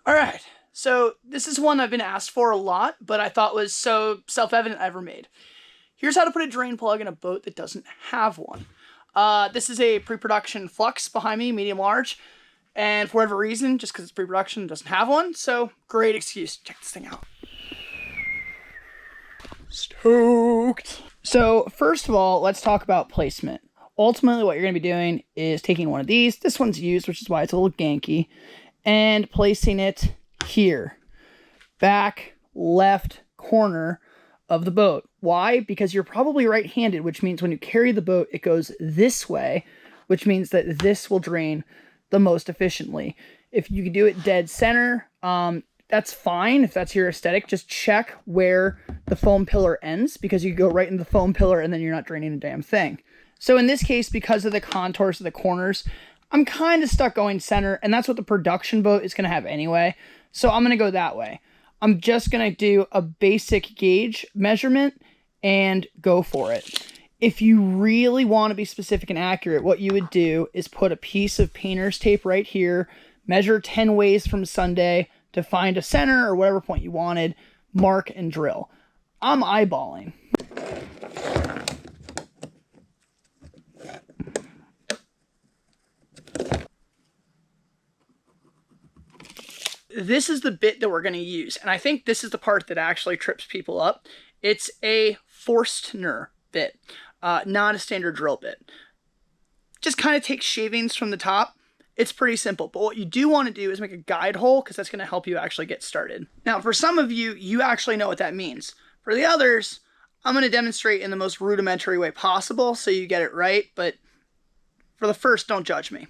All right, so this is one I've been asked for a lot, but I thought was so self-evident I ever made. Here's how to put a drain plug in a boat that doesn't have one. This is a pre-production Flux behind me, medium large, and for whatever reason, just because it's pre-production, it doesn't have one, so great excuse. Check this thing out. Stoked. So first of all, let's talk about placement. Ultimately, what you're going to be doing is taking one of these. This one's used, which is why it's a little ganky, and placing it here, back left corner of the boat. Why? Because you're probably right-handed, which means when you carry the boat, it goes this way, which means that this will drain the most efficiently. If you can do it dead center, that's fine. If that's your aesthetic, just check where the foam pillar ends, because you go right in the foam pillar and then you're not draining a damn thing. So in this case, because of the contours of the corners, I'm kind of stuck going center, and that's what the production boat is going to have anyway. So I'm going to go that way. I'm just going to do a basic gauge measurement and go for it. If you really want to be specific and accurate, what you would do is put a piece of painter's tape right here, measure 10 ways from Sunday to find a center or whatever point you wanted, mark and drill. I'm eyeballing. This is the bit that we're going to use, and I think this is the part that actually trips people up. It's a Forstner bit, not a standard drill bit. Just kind of take shavings from the top. It's pretty simple, but what you do want to do is make a guide hole, because that's going to help you actually get started. Now, for some of you, you actually know what that means. For the others, I'm going to demonstrate in the most rudimentary way possible so you get it right, but for the first, don't judge me.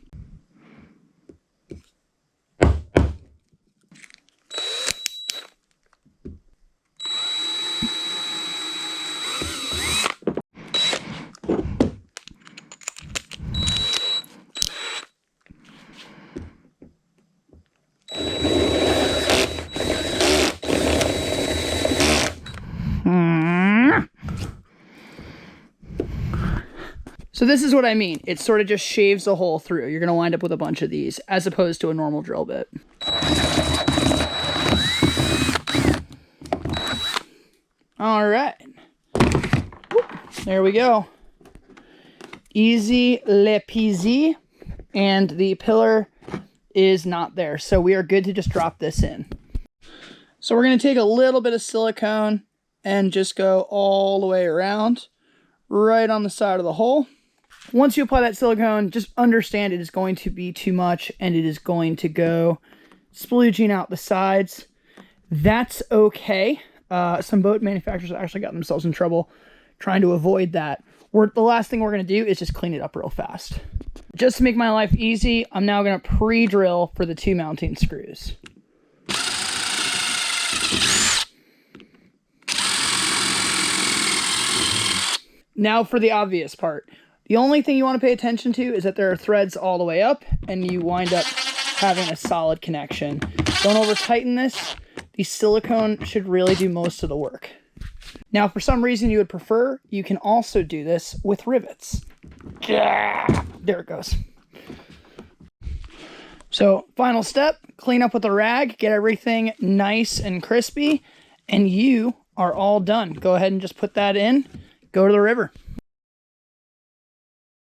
So this is what I mean. It sort of just shaves a hole through. You're going to wind up with a bunch of these, as opposed to a normal drill bit. All right. There we go. Easy le peasy. And the pillar is not there. So we are good to just drop this in. So we're going to take a little bit of silicone and just go all the way around, right on the side of the hole. Once you apply that silicone, just understand it is going to be too much, and it is going to go splooging out the sides. That's okay. Some boat manufacturers have actually gotten themselves in trouble trying to avoid that. The last thing we're going to do is just clean it up real fast. Just to make my life easy, I'm now going to pre-drill for the 2 mounting screws. Now for the obvious part. The only thing you want to pay attention to is that there are threads all the way up, and you wind up having a solid connection. Don't over tighten this. The silicone should really do most of the work. Now, for some reason you would prefer, you can also do this with rivets. Yeah, there it goes. So, final step, clean up with a rag, get everything nice and crispy, and you are all done. Go ahead and just put that in, go to the river.